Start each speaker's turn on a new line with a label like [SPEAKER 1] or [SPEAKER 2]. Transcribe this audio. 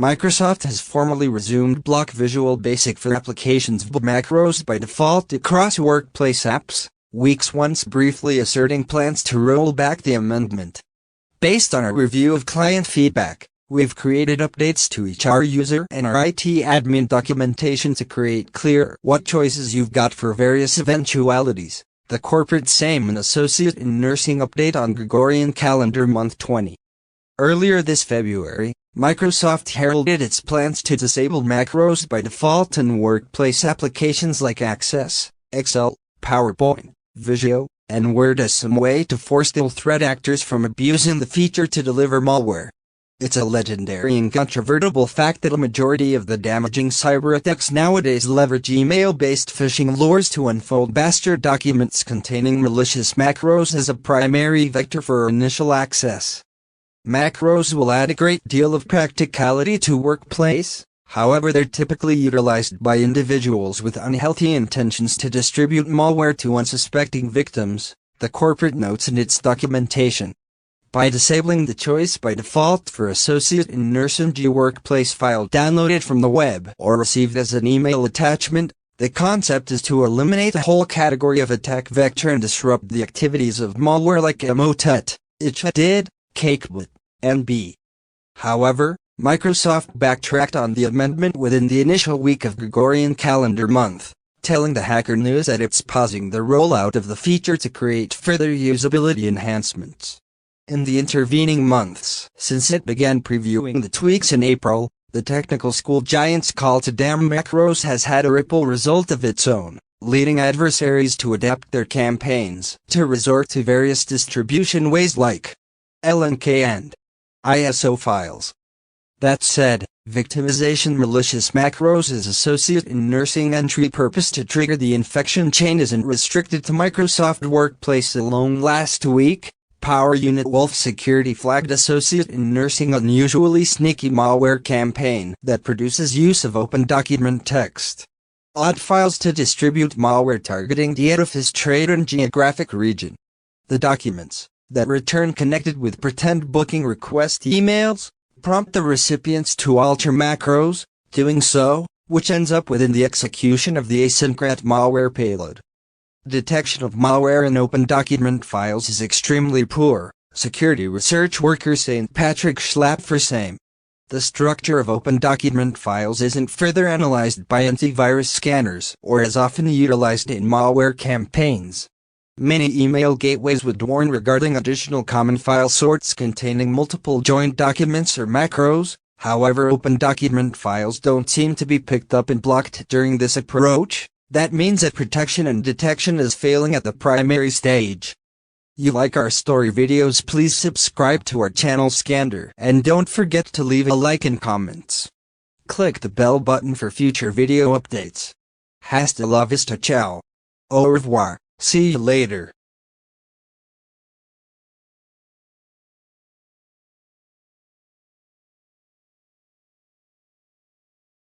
[SPEAKER 1] Microsoft has formally resumed Block Visual Basic for Applications VBA macros by default across workplace apps, weeks once briefly asserting plans to roll back the amendment. Based on a review of client feedback, we've created updates to each our user and our IT admin documentation to create clear what choices you've got for various eventualities. The corporate SAME and Associate in Nursing update on Gregorian calendar month 20. Earlier this February, Microsoft heralded its plans to disable macros by default in workplace applications like Access, Excel, PowerPoint, Visio, and Word as some way to forestall threat actors from abusing the feature to deliver malware. It's a legendary and controvertible fact that a majority of the damaging cyber attacks nowadays leverage email-based phishing lures to unfold bastard documents containing malicious macros as a primary vector for initial access. Macros will add a great deal of practicality to workplace, however they're typically utilized by individuals with unhealthy intentions to distribute malware to unsuspecting victims, the corporate notes in its documentation. By disabling the choice by default for Associate in Nursing workplace file downloaded from the web or received as an email attachment, the concept is to eliminate a whole category of attack vector and disrupt the activities of malware like Emotet, itch-did, Cakebot, and B. However, Microsoft backtracked on the amendment within the initial week of Gregorian calendar month, telling the Hacker News that it's pausing the rollout of the feature to create further usability enhancements. In the intervening months, since it began previewing the tweaks in April, the technical school giant's call to damn macros has had a ripple result of its own, leading adversaries to adapt their campaigns to resort to various distribution ways like LNK and ISO files. That said, victimization malicious macros is Associate in Nursing entry purpose to trigger the infection chain isn't restricted to Microsoft Workplace alone. Last week, Power Unit Wolf Security flagged Associate in Nursing unusually sneaky malware campaign that produces use of open document text odd files to distribute malware targeting the edifice trade and geographic region. The documents that return connected with pretend booking request emails prompt the recipients to alter macros, doing so, which ends up within the execution of the asynchronous malware payload. Detection of malware in open document files is extremely poor, security research worker St. Patrick Schlapp for SAME. The structure of open document files isn't further analyzed by antivirus scanners or as often utilized in malware campaigns. Many email gateways would warn regarding additional common file sorts containing multiple joint documents or macros, however open document files don't seem to be picked up and blocked during this approach. That means that protection and detection is failing at the primary stage. You like our story videos, please subscribe to our channel Scander and don't forget to leave a like and comments. Click the bell button for future video updates. Hasta la vista, ciao. Au revoir. See you later.